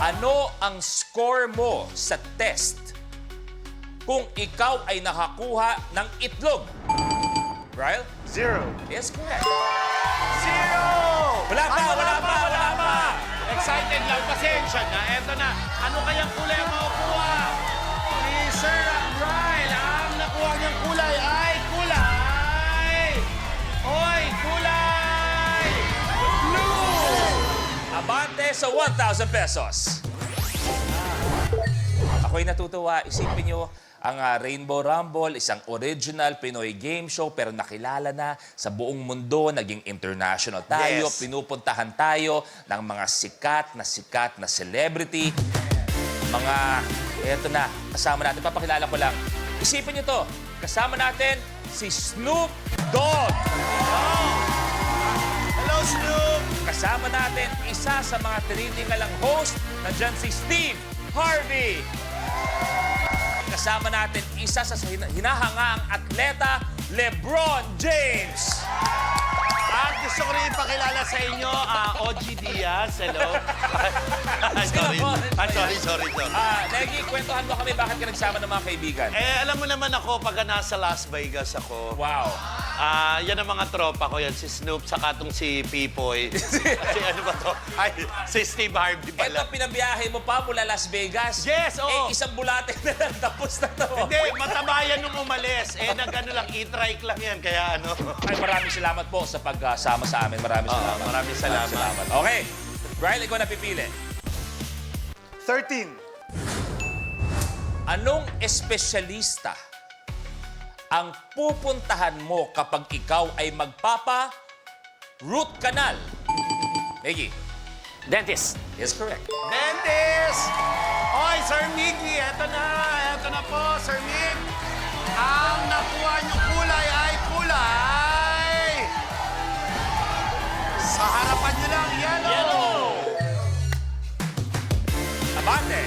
Ano ang score mo sa test kung ikaw ay nakakuha ng itlog? Ryle? 0. Yes, correct. 0! Wala pa, wala pa, wala pa. Excited lang, pasensya na. Eto na. Ano kayang kulay ang makukuha? Ni Sir Ryle, ang nakuha niyang kulay ay kulay! Oy, kulay! Blue! Abante sa 1,000 pesos. Ako'y natutuwa. Isipin nyo, ang Rainbow Rumble, isang original Pinoy game show pero nakilala na sa buong mundo, naging international tayo, Yes. pinupuntahan tayo ng mga sikat na celebrity. Mga, eto na, kasama natin, papakilala ko lang. Isipin nyo to, kasama natin si Snoop Dogg. Hello, Snoop! Kasama natin isa sa mga tinitingalang host, nandyan si Steve Harvey. Kasama natin isa sa hinahangaang atleta, LeBron James. At gusto ko rin ipakilala sa inyo, OG Diaz. Hello. Sorry. Negi, kwentuhan mo kami bakit ka nagsama ng mga kaibigan. Alam mo naman ako, pag nasa Las Vegas ako, Wow. yan ang mga tropa ko yan, si Snoop, saka tong si Pipoy. si ano ba to? Ay, si Steve Harvey pala. Ito, pinabiyahe mo pa mula Las Vegas. Yes, oo. Isang bulate na lang, tapos na to. Hindi, matabayan nung umalis. Nag-ano lang, e-trike lang yan, kaya ano. Ay, maraming salamat po sa pagsama sa amin. Maraming salamat. Maraming salamat. Okay. Brian, ikaw na pipili. 13. Anong espesyalista ang pupuntahan mo kapag ikaw ay magpapa-root canal? Maggie. Dentist. Yes, correct. Dentist! Oy, Sir Miggy, eto na po, Sir Mig. Ang nakuha niyong kulay ay kulay! Sa harapan niyo lang, yellow! Abante.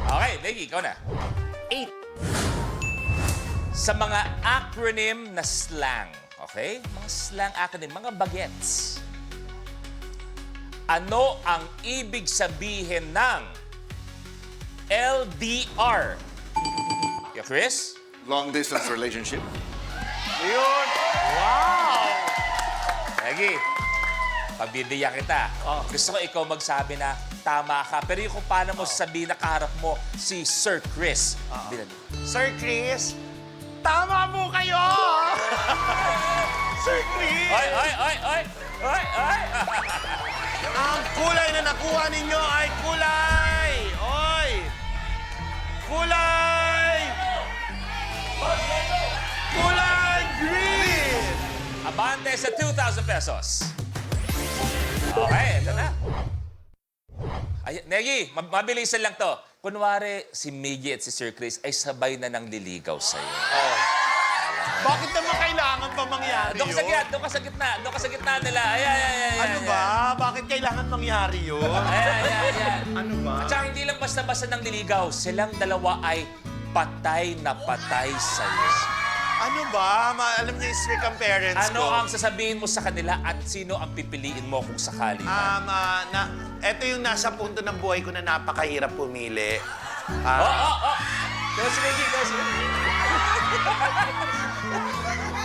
Okay, Maggie, ikaw na. 8. Sa mga acronym na slang, okay? Mga slang acronym, mga bagets. Ano ang ibig sabihin ng LDR? Yeah, Chris? Long distance relationship. Yun! Wow! Maggie, pabibiyak kita. Gusto ko ikaw magsabi na tama ka. Pero yung kung paano mo sabihin na kaharap mo si Sir Chris. Bilan. Sir Chris, tama po kayo! Sir Chris! Oy! Ang kulay na nakuha ninyo ay kulay! Oy! Kulay! Kulay green! Abante sa 2,000 pesos. Okay, ito na. Ay, Negi, mabilisan lang to. Kunwari, si Miggy at si Sir Chris ay sabay na nang liligaw sa'yo. Bakit naman kailangan pa mangyari Doon ka sa gitna nila. Ay. Ano ba? Bakit kailangan mangyari yun? Ay. Ano ba? At saka hindi lang basta-basta nang liligaw. Silang dalawa ay patay na patay sa'yo. Ano ba? Alam niyo, strict ang parents Ano ko. ang sasabihin mo sa kanila at sino ang pipiliin mo kung sakali man? Ito yung nasa punto ng buhay ko na napakahirap pumili. Kaya si Miggy,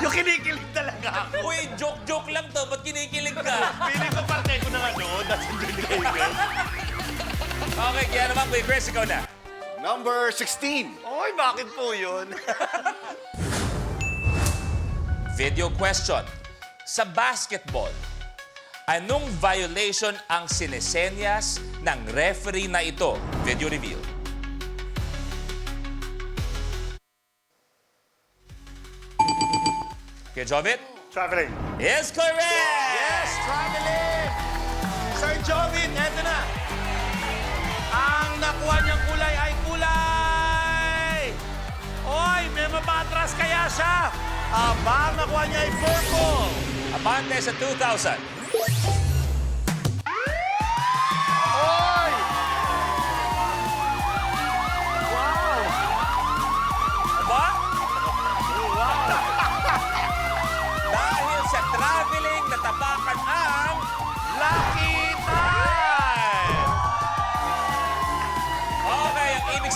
Yung kinikilig talaga ako. Uy, joke lang to. Ba't kinikilig ka? Pili ko parte ko ng ano, that's in the Okay, kaya naman, Kuya Chris, ikaw na. Number 16. Oy, bakit po yun? Video question. Sa basketball, anong violation ang sinesenyas ng referee na ito? Video reveal. Kuya Jovit? Traveling. Yes, correct! Yes, traveling! Sir Jovin, eto na. Ang nakuha niyang kulay ay kulay! Oy, may mabatras kaya siya. Ang nakuha niya ay purple. Abante sa 2,000. Oy! Wow! Aba? Wow! Dahil sa traveling, natapakan ang Lucky time!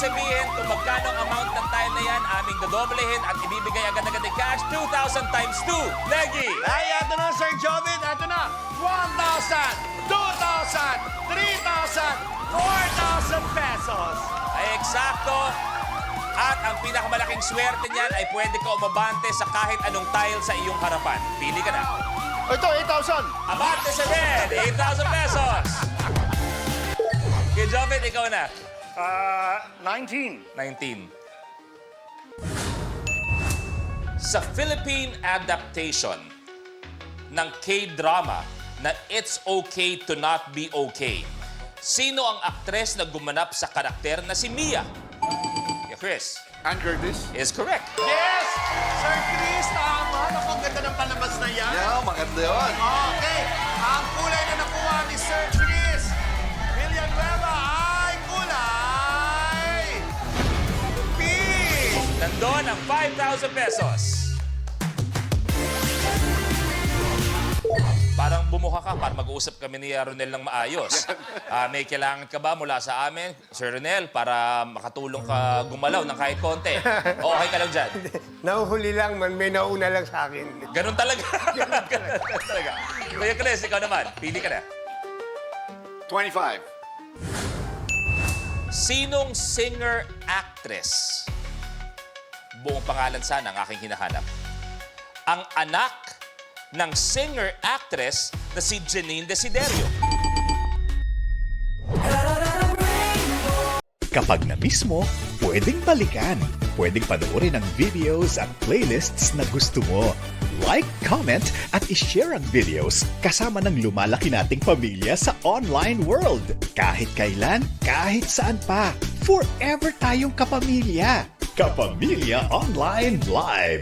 sabihin kung magkano ang amount ng tile na yan, aming dodoblehin at ibibigay agad-agad ng cash, 2,000 times 2. Negi! Ay, ito na, Sir Jovin. Ito na. 1,000, 2,000, 3,000, 4,000 pesos. Ay eksakto. At ang pinakamalaking swerte niyan ay pwede ka umabante sa kahit anong tile sa iyong harapan. Pili ka na. Ito, 8,000. Abante sa red, 8,000 pesos. Kay Jovet, ikaw na. 19. 19. Sa Philippine adaptation ng K-drama na It's Okay to Not Be Okay, sino ang aktres na gumanap sa karakter na si Mia? Yeah, Chris Ann Curtis. is correct. Yes! Sir Chris, tama. Ang ganda ng palabas na yan. Yeah, maganda yun. Okay. Ang kulay na nakuha ni Sir Chris Villanueva ay kulay pink. Nandun ang 5,000 pesos. Parang bumuka ka para mag-uusap kami ni Ronel ng maayos. May kailangan ka ba mula sa amin, Sir Ronel, para makatulong ka gumalaw ng kahit konti? O okay ka lang dyan? Nahuhuli lang, may nauna lang sa akin. Ganun talaga. Ganun talaga. Kuya Chris, ikaw naman. Pili ka na. 25. Sinong singer-actress? Buong pangalan sana ang aking hinahanap. Ang anak ng singer-actress na si Janine Desiderio. Kapag na-miss mo, pwedeng balikan. Pwedeng panoorin ang videos at playlists na gusto mo. Like, comment, at ishare ang videos kasama ng lumalaki nating pamilya sa online world. Kahit kailan, kahit saan pa. Forever tayong kapamilya. Kapamilya Online Live.